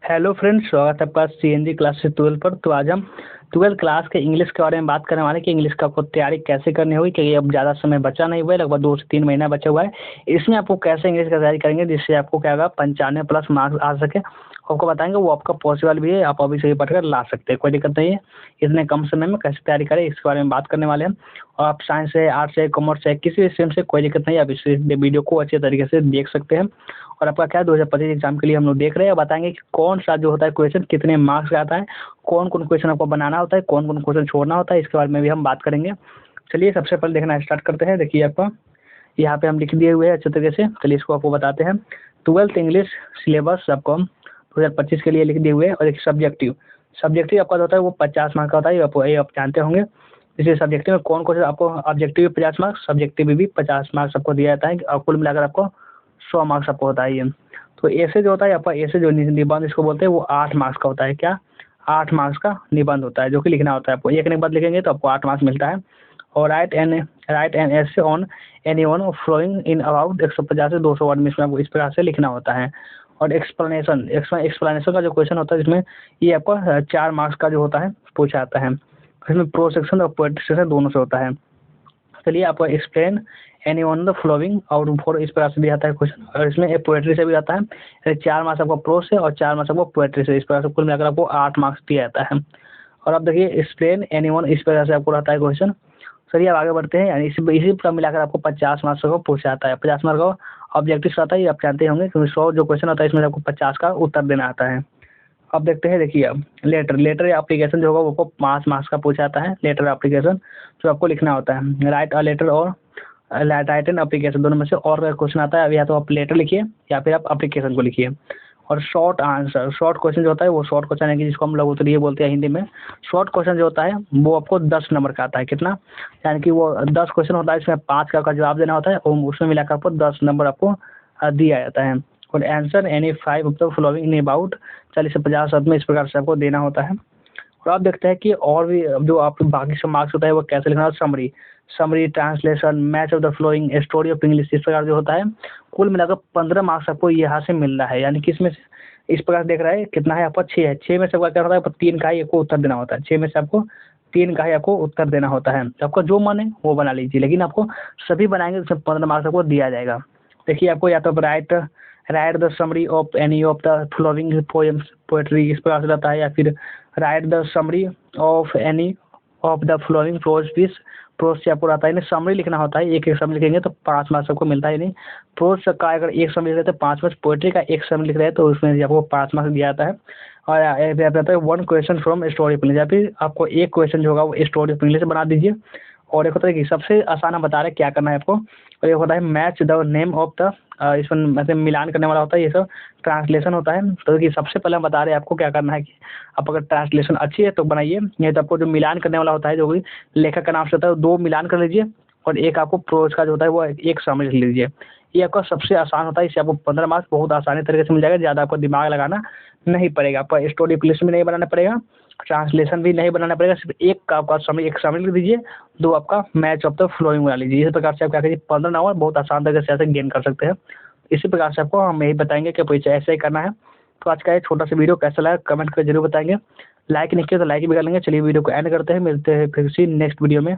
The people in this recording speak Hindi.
हेलो फ्रेंड्स, स्वागत है आपका सीएनजी क्लास से 12 पर। तो आज हम 12 क्लास के इंग्लिश के बारे में बात करने वाले हैं कि इंग्लिश का आपको तैयारी कैसे करनी होगी, क्योंकि अब ज़्यादा समय बचा नहीं हुआ है, लगभग 2 से 3 महीना बचा हुआ है। इसमें आपको कैसे इंग्लिश का तैयारी करेंगे जिससे आपको क्या होगा 95 प्लस मार्क्स आ सके। आपको बताएंगे वो आपका पॉसिबल भी है, आप अभी से ही पढ़कर ला सकते हैं, कोई दिक्कत नहीं है। इतने कम समय में कैसे तैयारी करें इसके बारे में बात करने वाले हैं। और आप साइंस से, आर्ट्स से, कॉमर्स से, किसी भी स्ट्रीम से कोई दिक्कत नहीं है, आप इस वीडियो को अच्छे तरीके से देख सकते हैं। और आपका क्या 2025 एग्जाम के लिए हम लोग देख रहे हैं, बताएंगे कि कौन सा जो होता है क्वेश्चन कितने मार्क्स का आता है, कौन कौन क्वेश्चन आपको बनाना होता है, कौन कौन क्वेश्चन छोड़ना होता है, इसके बारे में भी हम बात करेंगे। चलिए सबसे पहले देखना स्टार्ट करते हैं। देखिए आपका यहाँ पे हम लिख दिए हुए हैं अच्छे तरीके से। चलिए इसको आपको बताते हैं। 12th इंग्लिश सिलेबस आपको हम 2025 के लिए लिख दिए हुए हैं। और एक सब्जेक्टिव सब्जेक्टिव आपका जो होता है वो 50 मार्क्स का होता है, ये आप जानते होंगे। जैसे सब्जेक्टिव में कौन कौन से आपको ऑब्जेक्टिव 50 मार्क्स, सब्जेक्टिव भी 50 मार्क्स आपको दिया जाता है, और कुल मिलाकर आपको 100 मार्क्स आपको होता है ये। तो ऐसे जो होता है आपका, ऐसे जो निबंध इसको बोलते हैं, वो 8 मार्क्स का होता है। क्या 8 मार्क्स का निबंध होता है जो कि लिखना होता है आपको। एक निबंध लिखेंगे तो आपको 8 मार्क्स मिलता है। और write an essay on any one of following in about 150 से 200 वर्ड में इसमें आपको इस प्रकार से लिखना होता है। और एक्सप्लेनेशन का जो क्वेश्चन होता है इसमें ये आपका 4 मार्क्स का जो होता है पूछा जाता है। इसमें प्रो सेक्शन और पोएट्री सेक्शन दोनों से होता है। चलिए आपको explain any one the flowing और फोर इस प्रकार से भी आता है क्वेश्चन। और इसमें एक पोएट्री से भी आता है, यानी 4 मार्क्स आपको प्रो से और 4 मार्क्स आपको पोएट्री से, इस प्रकार से कुल मिलाकर आपको 8 मार्क्स दिया जाता है। और अब देखिए एक्सप्लेन एनी वन इस प्रकार से आपको रहता है क्वेश्चन। चलिए अब आगे बढ़ते हैं। यानी इसी का मिलाकर आपको 50 मार्क्स को पूछा जाता है। 50 मार्क्स का ऑब्जेक्टिव आता है, ये आप जानते होंगे, क्योंकि 100 जो क्वेश्चन होता है इसमें आपको 50 का उत्तर देना आता है। अब देखते हैं। देखिए अब लेटर या एप्लीकेशन जो होगा वो 5 मार्क्स का पूछा जाता है। लेटर एप्लीकेशन जो आपको लिखना होता है, राइट अ लेटर और राइट एन एप्लीकेशन, दोनों में से और क्वेश्चन आता है। या तो आप लेटर लिखिए या फिर आप एप्लीकेशन को लिखिए। और शॉर्ट आंसर, शॉर्ट क्वेश्चन जो होता है वो शॉर्ट क्वेश्चन है कि जिसको हम लोग उत्तरीय बोलते हैं हिंदी में। शॉर्ट क्वेश्चन जो होता है वो आपको 10 नंबर का आता है। कितना, यानी कि वो 10 क्वेश्चन होता है, इसमें 5 का जवाब देना होता है और उसमें मिलाकर आपको 10 नंबर आपको दिया जाता है। और answer any 5 of the following in about 40 से 50 शब्द में इस प्रकार से आपको देना होता है। और आप देखते हैं कि और भी जो आप बाकी सब मार्क्स होता है वो कैसे लिखना है। Summary, translation, match of the flowing, story of English, इस प्रकार जो होता है कुल मिलाकर 15 मार्क्स आपको यहाँ से मिल रहा है। यानी कि इसमें से इस प्रकार देख रहा है कितना है आपका 6 है। 6 में से आपका क्या होता है, 3 का ही आपको उत्तर देना होता है। 6 में से आपको 3 का ही आपको उत्तर देना होता है। तो आपका जो मन है वो बना लीजिए, लेकिन आपको सभी बनाएंगे तो 15 मार्क्स आपको दिया जाएगा। देखिए आपको या तो write the summary of any of the following poems, poetry, इस प्रकार से रहता है। या फिर write the summary of any of the following prose piece, prose से आपको रहता है नहीं समरी लिखना होता है। एक समरी लिखेंगे तो 5 मार्क्स आपको मिलता है नहीं। प्रोज का अगर एक समरी लिख रहे तो 5 मार्क्स, पोएट्री का एक समरी लिख रहे हैं तो उसमें आपको 5 मार्क्स दिया जाता है। और रहता है 1 question from story of English, या फिर आपको एक क्वेश्चन जो होगा वो स्टोरी ऑफ इंग्लिश से बना दीजिए। और एक होता है कि सबसे आसान हम बता रहे हैं क्या करना है आपको। और एक होता है match the name of the, इसमें मतलब मिलान करने वाला होता है, ये सब ट्रांसलेशन होता है। तो कि सबसे पहले हम बता रहे हैं आपको क्या करना है कि आप अगर ट्रांसलेशन अच्छी है तो बनाइए, नहीं तो आपको जो मिलान करने वाला होता है, जो भी लेखक का नाम से होता है, 2 मिलान कर लीजिए। और एक आपको प्रोज का जो होता है वो एक समझ लीजिए। ये आपका सबसे आसान होता है, इससे आपको 15 मार्क्स बहुत आसानी तरीके से मिल जाएगा। ज़्यादा आपको दिमाग लगाना नहीं पड़ेगा, आपका स्टोरी प्लेस भी नहीं बनाना पड़ेगा, ट्रांसलेशन भी नहीं बनाना पड़ेगा। सिर्फ एक का आपका समय, एक समरी लिख दीजिए, 2 आपका मैच ऑफ द फ्लोइंग बना लीजिए। इस प्रकार से आप क्या करिए 15 नंबर बहुत आसान तरीके से ऐसे गेन कर सकते हैं। इसी प्रकार से आपको हम यही बताएंगे कि आपको ऐसे ही करना है। तो आज का ये छोटा सा वीडियो कैसा लगा कमेंट करके जरूर बताएंगे। लाइक नहीं किया तो लाइक भी कर लेंगे। चलिए वीडियो को एंड करते हैं, मिलते हैं फिर से नेक्स्ट वीडियो में।